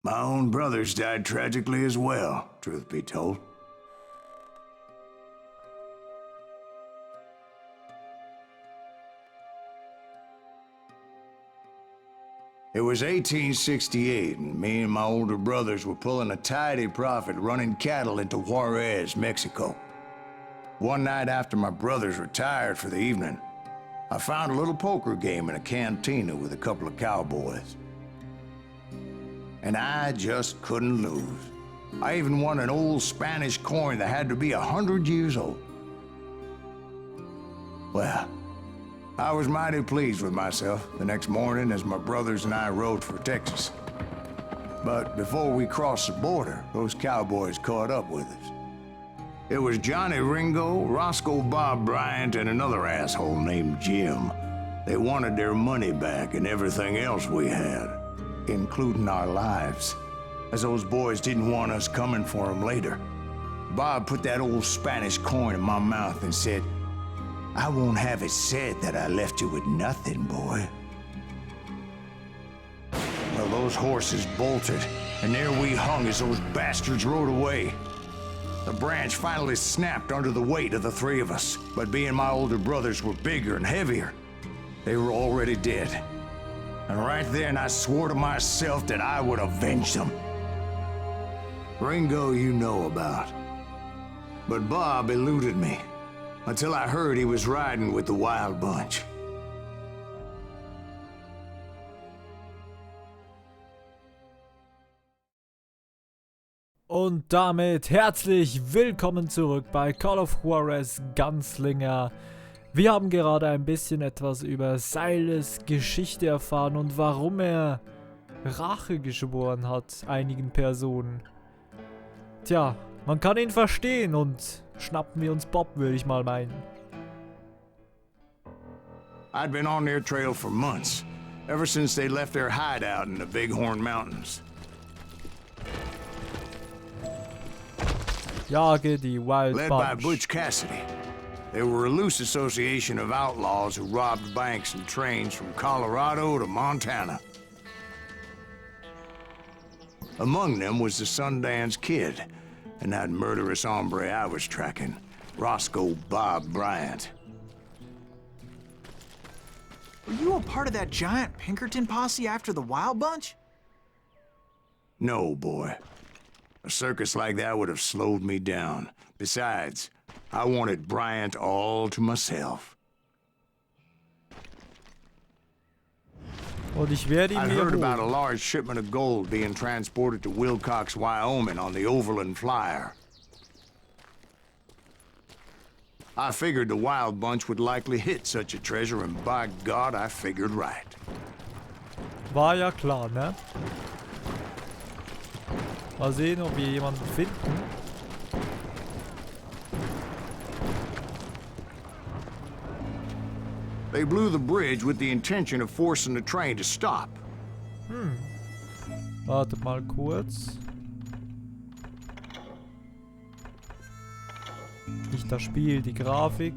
My own brothers died tragically as well, truth be told. It was 1868, and me and my older brothers were pulling a tidy profit running cattle into Juarez, Mexico. One night after my brothers retired for the evening, I found a little poker game in a cantina with a couple of cowboys. And I just couldn't lose. I even won an old Spanish coin that had to be 100 years old. Well, I was mighty pleased with myself the next morning as my brothers and I rode for Texas. But before we crossed the border, those cowboys caught up with us. It was Johnny Ringo, Roscoe Bob Bryant, and another asshole named Jim. They wanted their money back and everything else we had, including our lives, as those boys didn't want us coming for them later. Bob put that old Spanish coin in my mouth and said, "I won't have it said that I left you with nothing, boy." Well, those horses bolted, and there we hung as those bastards rode away. The branch finally snapped under the weight of the three of us, but being my older brothers were bigger and heavier, they were already dead. And right then I swore to myself that I would avenge them. Ringo you know about. But Bob eluded me, until I heard he was riding with the Wild Bunch. Und damit herzlich willkommen zurück bei Call of Juarez Gunslinger. Wir haben gerade ein bisschen etwas über Silas Geschichte erfahren und warum er Rache geschworen hat einigen Personen. Tja, man kann ihn verstehen und schnappen wir uns Bob, würde ich mal meinen. I'd been on their trail for months, ever since they left their hideout in the Bighorn Mountains. Jage die Wild Led by Bunch. Butch Cassidy. They were a loose association of outlaws who robbed banks and trains from Colorado to Montana. Among them was the Sundance Kid, and that murderous hombre I was tracking, Roscoe Bob Bryant. Were you a part of that giant Pinkerton posse after the Wild Bunch? No, boy. A circus like that would have slowed me down. Besides, I wanted Bryant all to myself. Und ich werde ihn I mir heard about a holen. large shipment of gold being transported to Wilcox, Wyoming on the Overland Flyer. I figured the Wild Bunch would likely hit such a treasure, and by God, I figured right. War ja klar, ne? Mal sehen, ob wir jemanden finden. They blew the bridge with the intention of forcing the train to stop. Wartet mal kurz. Nicht das Spiel, die Grafik.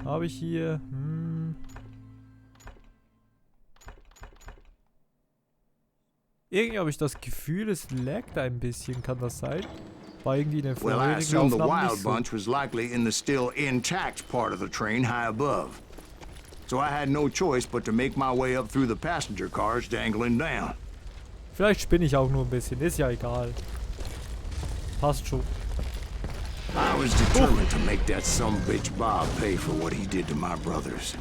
Habe ich hier. Irgendwie habe ich das Gefühl, es laggt ein bisschen. Kann das sein? War irgendwie in den Well, I vorherigen assume the Aufnahmen Wild nicht so. Bunch was likely in the still intact part of the train high above. So I had no choice but to make my way up through the passenger cars dangling down. Vielleicht spinne ich auch nur ein bisschen. Ist ja egal. Passt schon. I was determined to make that sumbitch Bob pay for what he did to my brothers.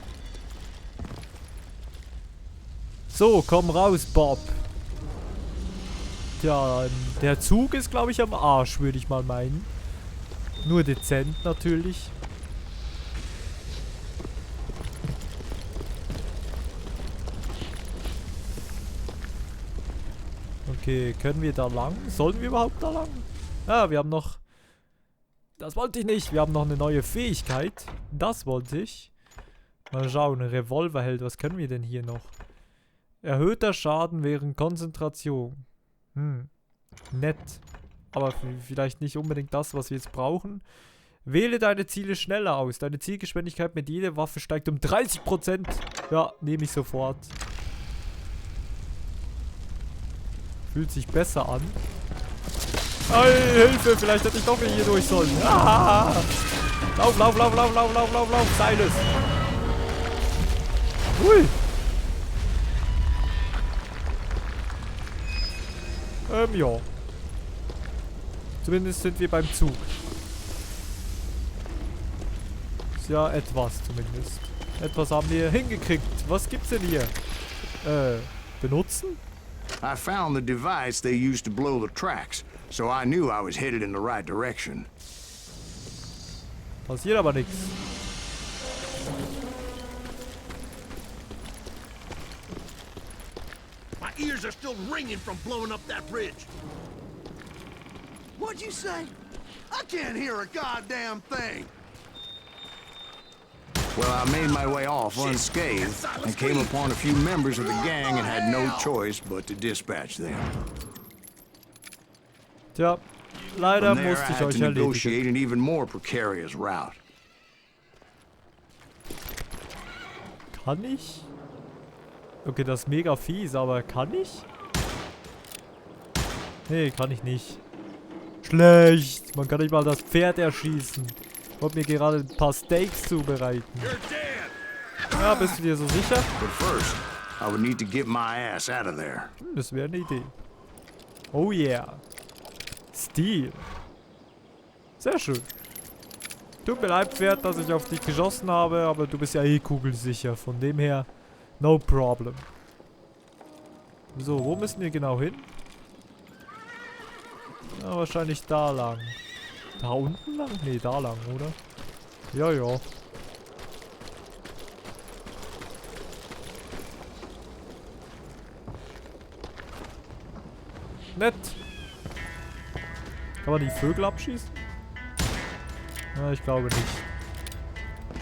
So, komm raus, Bob. Tja, der Zug ist, glaube ich, am Arsch, würde ich mal meinen. Nur dezent natürlich. Okay, können wir da lang? Sollen wir überhaupt da lang? Ah, wir haben noch... Das wollte ich nicht. Wir haben noch eine neue Fähigkeit. Das wollte ich. Mal schauen, Revolverheld. Was können wir denn hier noch? Erhöhter Schaden während Konzentration. Nett. Aber vielleicht nicht unbedingt das, was wir jetzt brauchen. Wähle deine Ziele schneller aus. Deine Zielgeschwindigkeit mit jeder Waffe steigt um 30%. Ja, nehme ich sofort. Fühlt sich besser an. Hey, Hilfe! Vielleicht hätte ich doch hier durch sollen. Ah! Lauf, lauf, lauf, lauf, lauf, lauf, lauf, lauf! Silas! Hui! Ja. Zumindest sind wir beim Zug. Ist ja etwas zumindest. Etwas haben wir hingekriegt. Was gibt's denn hier? Benutzen? I found the device they used to blow the tracks, so I knew I was headed in the right direction. Passiert aber nichts. My ears are still ringing from blowing up that bridge. What'd you say? I can't hear a goddamn thing. Well, I made my way off unscathed and came upon a few members of the gang and had no choice but to dispatch them. Tja, leider From there, I musste ich had euch to erledigen. negotiate an even more precarious route. Kann ich? Okay, das ist mega fies, aber kann ich? Nee, kann ich nicht. Schlecht. Man kann nicht mal das Pferd erschießen. Ich wollte mir gerade ein paar Steaks zubereiten. Ja, bist du dir so sicher? But first, I would need to get my ass out of there. Das wäre eine Idee. Oh yeah. Stil. Sehr schön. Tut mir leid, Pferd, dass ich auf dich geschossen habe, aber du bist ja eh kugelsicher. Von dem her, no problem. So, wo müssen wir genau hin? Ja, wahrscheinlich da lang. Da unten lang? Nee, da lang, oder? Ja, ja. Nett. Kann man die Vögel abschießen? Ja, ich glaube nicht.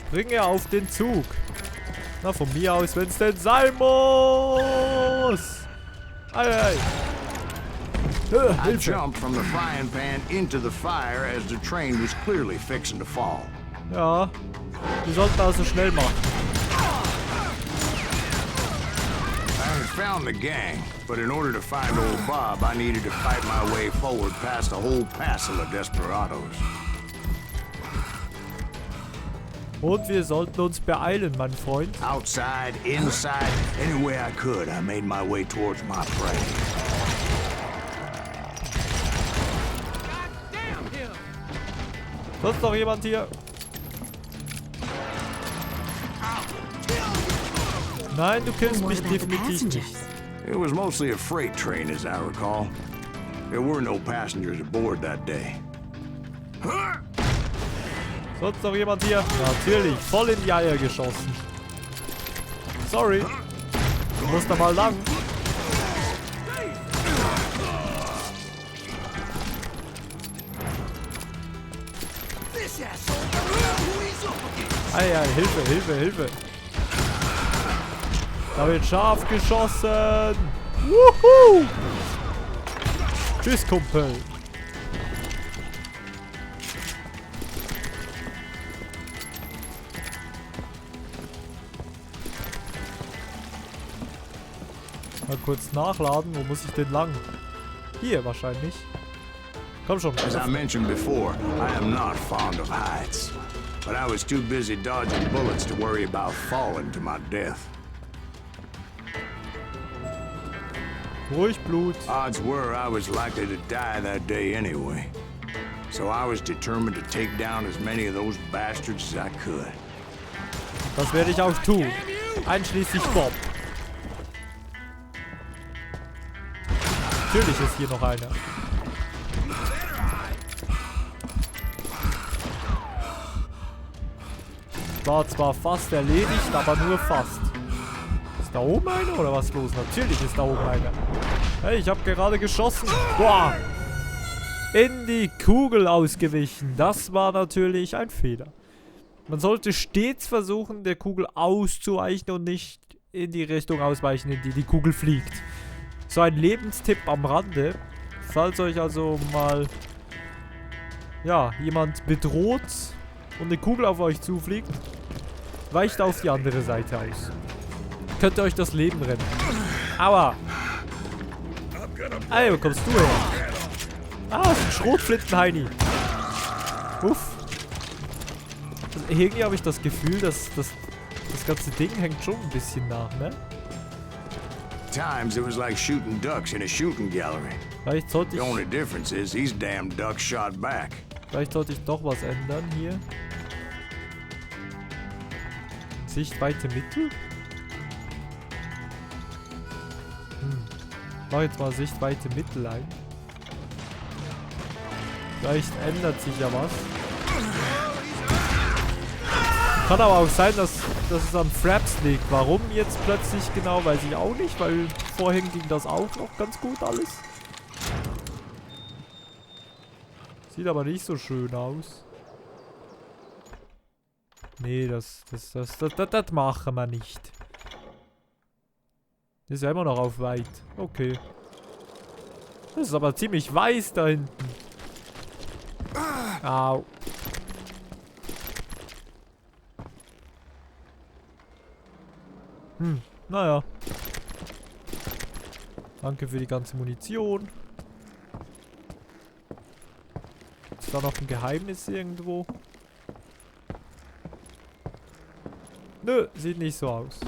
Springe auf den Zug. Na, von mir aus, wenn es denn sein muss. Ei, ei. I Hilfe. jumped from the frying pan into the fire as the train was clearly fixing to fall. Ja. Wir sollten also schnell machen. I had found the gang, but in order to find old Bob, I needed to fight my way forward past a whole passel of desperados. Und wir sollten uns beeilen, mein Freund. Outside, inside, any way I could, I made my way towards my prey. Sonst noch jemand hier? Nein, du killst mich definitiv nicht. It was mostly a freight train, as I recall. There were no passengers aboard that day. Sonst noch jemand hier? Natürlich, voll in die Eier geschossen. Sorry. Du musst da mal lang. Ei, ei, Hilfe, Hilfe, Hilfe. Da wird scharf geschossen. Wuhu! Tschüss, Kumpel. Mal kurz nachladen. Wo muss ich denn lang? Hier wahrscheinlich. Komm schon. As I mentioned before, I am not fond of heights. But I was too busy dodging bullets to worry about falling to my death. Ruhig, Blut. Odds were I was likely to die that day anyway. So I was determined to take down as many of those bastards as I could. Das werde ich auch tun. Einschließlich Bob. Natürlich ist hier noch einer. War zwar fast erledigt, aber nur fast. Ist da oben einer oder was los? Natürlich ist da oben einer. Hey, ich habe gerade geschossen. Boah! In die Kugel ausgewichen. Das war natürlich ein Fehler. Man sollte stets versuchen, der Kugel auszuweichen und nicht in die Richtung ausweichen, in die die Kugel fliegt. So ein Lebenstipp am Rande. Falls euch also mal ja, jemand bedroht und eine Kugel auf euch zufliegt, weicht auf die andere Seite aus. Könnt ihr euch das Leben retten. Aua! Ey, wo kommst du her? Ah, das ist ein Schrotflinten-Heini. Uff. Also, irgendwie habe ich das Gefühl, dass das ganze Ding hängt schon ein bisschen nach, ne? Times it was like shooting ducks in a shooting gallery. Vielleicht sollte The ich... only difference is these damn ducks shot back. Vielleicht sollte ich doch was ändern hier. Sichtweite Mittel? Mach jetzt mal Sichtweite Mittel ein. Vielleicht ändert sich ja was. Kann aber auch sein, dass es an Fraps liegt. Warum jetzt plötzlich genau, weiß ich auch nicht, weil vorhin ging das auch noch ganz gut alles. Sieht aber nicht so schön aus. Nee, das machen wir nicht. Ist ja immer noch auf weit. Okay. Das ist aber ziemlich weiß da hinten. Au. Naja. Danke für die ganze Munition. Ist da noch ein Geheimnis irgendwo? Nö, sieht nicht so aus.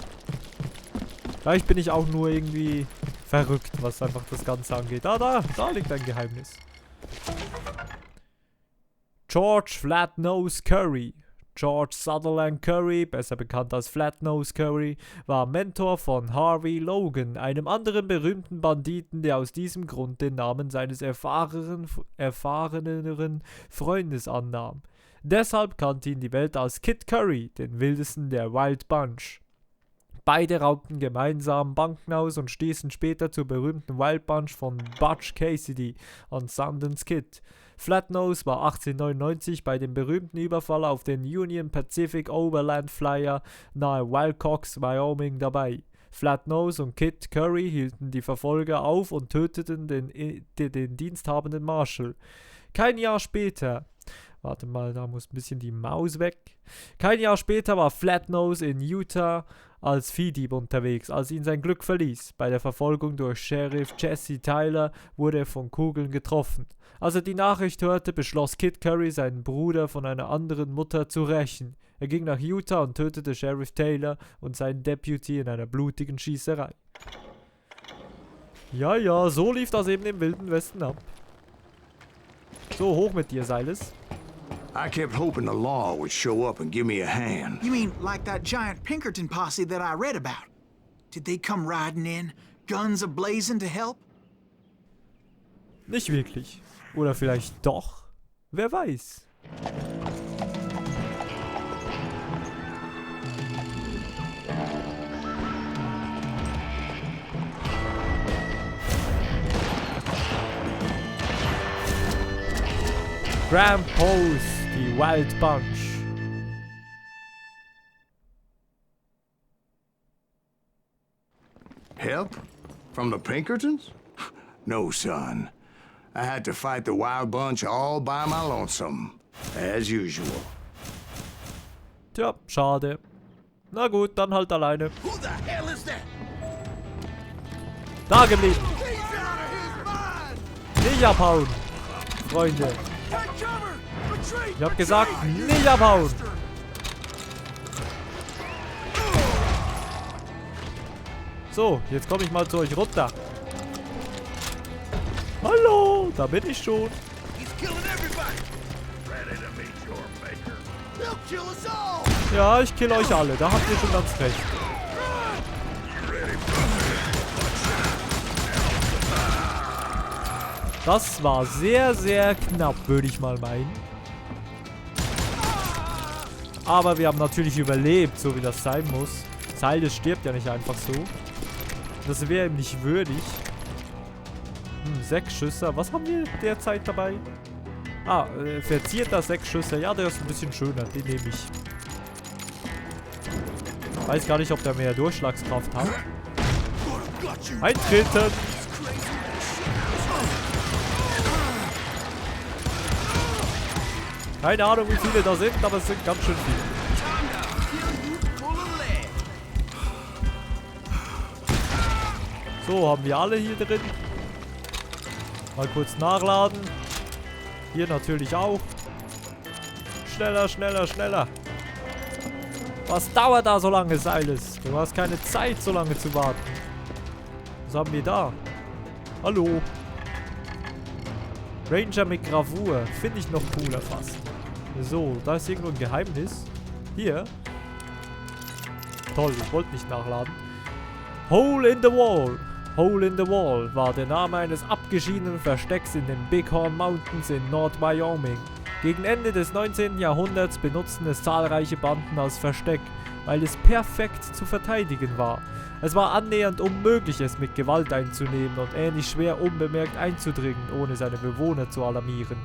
Vielleicht bin ich auch nur irgendwie verrückt, was einfach das Ganze angeht. Da liegt ein Geheimnis. George Flatnose Curry. George Sutherland Curry, besser bekannt als Flatnose Curry, war Mentor von Harvey Logan, einem anderen berühmten Banditen, der aus diesem Grund den Namen seines erfahreneren Freundes annahm. Deshalb kannte ihn die Welt als Kid Curry, den wildesten der Wild Bunch. Beide raubten gemeinsam Banken aus und stießen später zur berühmten Wild Bunch von Butch Cassidy und Sundance Kid. Flatnose war 1899 bei dem berühmten Überfall auf den Union Pacific Overland Flyer nahe Wilcox, Wyoming dabei. Flatnose und Kid Curry hielten die Verfolger auf und töteten den diensthabenden Marshal. Kein Jahr später... Warte mal, da muss ein bisschen die Maus weg. Kein Jahr später war Flatnose in Utah als Viehdieb unterwegs, als ihn sein Glück verließ. Bei der Verfolgung durch Sheriff Jesse Tyler wurde er von Kugeln getroffen. Als er die Nachricht hörte, beschloss Kid Curry, seinen Bruder von einer anderen Mutter zu rächen. Er ging nach Utah und tötete Sheriff Taylor und seinen Deputy in einer blutigen Schießerei. Ja, so lief das eben im Wilden Westen ab. So, hoch mit dir, Silas. I kept hoping the law would show up and give me a hand. You mean like that giant Pinkerton posse that I read about? Did they come riding in, guns a-blazing to help? Nicht wirklich. Oder vielleicht doch? Wer weiß. Grand Pose, die Wild Bunch. Help? From the Pinkertons? No, son. I had to fight the Wild Bunch all by my lonesome. As usual. Tja, schade. Na gut, dann halt alleine. Who the hell is that? Da geblieben. He's out of his mind! Nicht abhauen, Freunde. Take cover! Retreat! Ich hab gesagt, nicht abhauen. So, jetzt komme ich mal zu euch runter. Hallo, da bin ich schon. He's killing everybody! Ready to meet your maker. They'll kill us all! Ja, ich kill euch alle, da habt ihr schon ganz recht. Das war sehr, sehr knapp, würde ich mal meinen. Aber wir haben natürlich überlebt, so wie das sein muss. Silas stirbt ja nicht einfach so. Das wäre ihm nicht würdig. 6 Schüsse. Was haben wir derzeit dabei? Ah, verzierter 6 Schüsse. Ja, der ist ein bisschen schöner. Den nehme ich. Weiß gar nicht, ob der mehr Durchschlagskraft hat. Eintreten! Keine Ahnung, wie viele da sind, aber es sind ganz schön viele. So, haben wir alle hier drin. Mal kurz nachladen. Hier natürlich auch. Schneller, schneller, schneller. Was dauert da so lange, Silas? Du hast keine Zeit, so lange zu warten. Was haben wir da? Hallo. Ranger mit Gravur. Finde ich noch cooler fast. So, da ist irgendwo ein Geheimnis. Hier. Toll, ich wollte nicht nachladen. Hole in the Wall. Hole in the Wall war der Name eines abgeschiedenen Verstecks in den Bighorn Mountains in Nord-Wyoming. Gegen Ende des 19. Jahrhunderts benutzten es zahlreiche Banden als Versteck, weil es perfekt zu verteidigen war. Es war annähernd unmöglich, es mit Gewalt einzunehmen und ähnlich schwer unbemerkt einzudringen, ohne seine Bewohner zu alarmieren.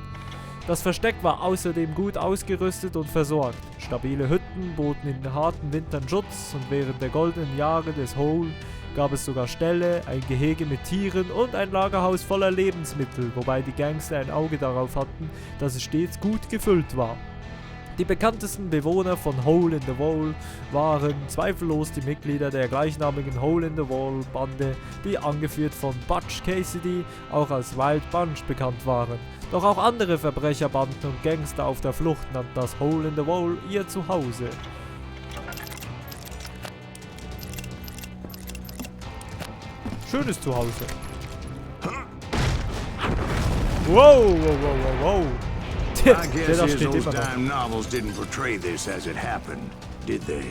Das Versteck war außerdem gut ausgerüstet und versorgt. Stabile Hütten boten in den harten Wintern Schutz und während der goldenen Jahre des Hole gab es sogar Ställe, ein Gehege mit Tieren und ein Lagerhaus voller Lebensmittel, wobei die Gangster ein Auge darauf hatten, dass es stets gut gefüllt war. Die bekanntesten Bewohner von Hole in the Wall waren zweifellos die Mitglieder der gleichnamigen Hole in the Wall Bande, die angeführt von Butch Cassidy auch als Wild Bunch bekannt waren. Doch auch andere Verbrecherbanden und Gangster auf der Flucht nannten das Hole in the Wall ihr Zuhause. Schönes Zuhause. Wow, wow, wow, wow, wow. I guess Der da his steht old immer noch. time novels didn't portray this as it happened, did they?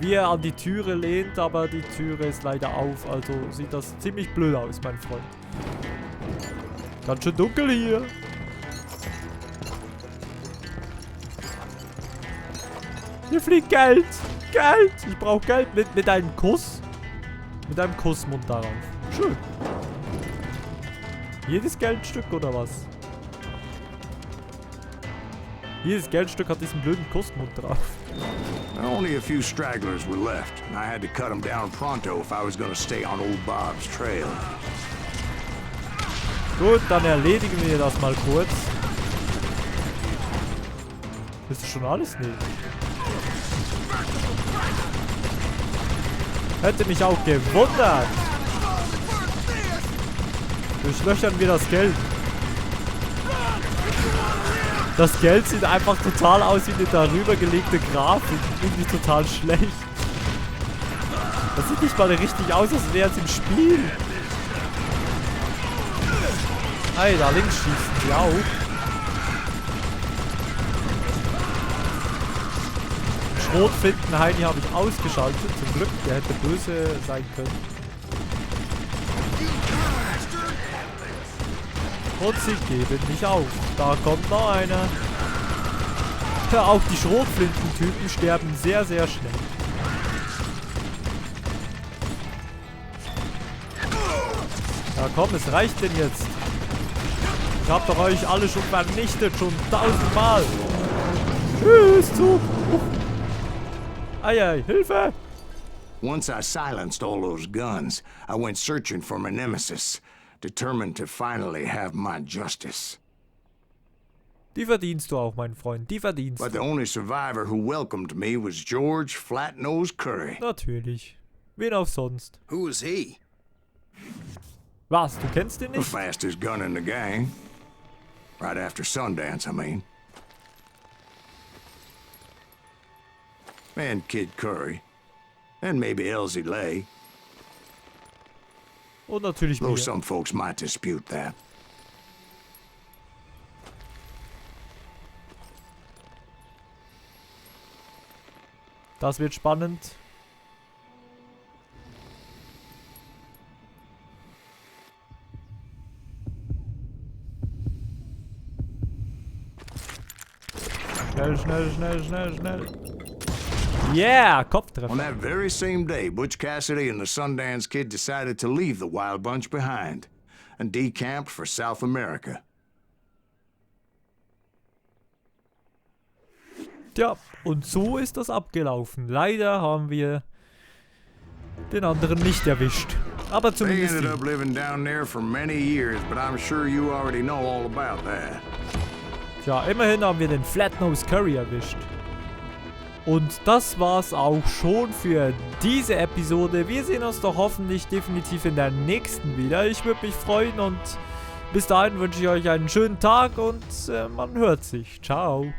Wie er an die Türe lehnt, aber die Türe ist leider auf, also sieht das ziemlich blöd aus, mein Freund. Ganz schön dunkel hier. Hier fliegt Geld. Geld. Ich brauche Geld mit einem Kuss. Mit einem Kussmund darauf. Schön. Jedes Geldstück oder was? Jedes Geldstück hat diesen blöden Kussmund drauf. Only a few stragglers were left, and I had to cut them down pronto if I was gonna stay on old Bob's trail. Gut, dann erledigen wir das mal kurz. Ist das schon alles? Nee. Hätte mich auch gewundert. Durchlöchern wir das Geld. Das Geld sieht einfach total aus wie eine darüber gelegte Grafik. Irgendwie total schlecht. Das sieht nicht mal richtig aus, als wäre es im Spiel. Hey, da links schießen die auch. Schrotflinten Heini habe ich ausgeschaltet. Zum Glück, der hätte böse sein können. Und sie geben nicht auf. Da kommt noch einer. Ja, auch die Schrotflintentypen sterben sehr, sehr schnell. Ja komm, es reicht denn jetzt. Ich hab doch euch alle schon vernichtet, schon 1000-mal. Tschüss, Zug. Eieiei, Hilfe! Once I silenced all those guns, I went searching for my nemesis, determined to finally have my justice. Die verdienst du auch, mein Freund, die verdienst But du. the only survivor who welcomed me was George Flat-Nosed Curry. Natürlich. Wen auch sonst. Who was he? Was, du kennst ihn The nicht? fastest gun in the gang. Right after Sundance, I mean. And Kid Curry. And maybe Elsie Lay. Und natürlich Though mir. some folks might dispute that. Das wird spannend. Schnell, schnell, schnell, schnell, schnell. Yeah, On Kopftreffer. that very same day, Butch Cassidy and the Sundance Kid decided to leave the Wild Bunch behind and decamped for South America. Tja, und so ist das abgelaufen. Leider haben wir den anderen nicht erwischt. Aber They zumindest ended ihn. up living down there for many years, but I'm sure you already know all about that. Tja, immerhin haben wir den Flat-Nosed Curry erwischt. Und das war's auch schon für diese Episode. Wir sehen uns doch hoffentlich definitiv in der nächsten wieder. Ich würde mich freuen und bis dahin wünsche ich euch einen schönen Tag und man hört sich. Ciao.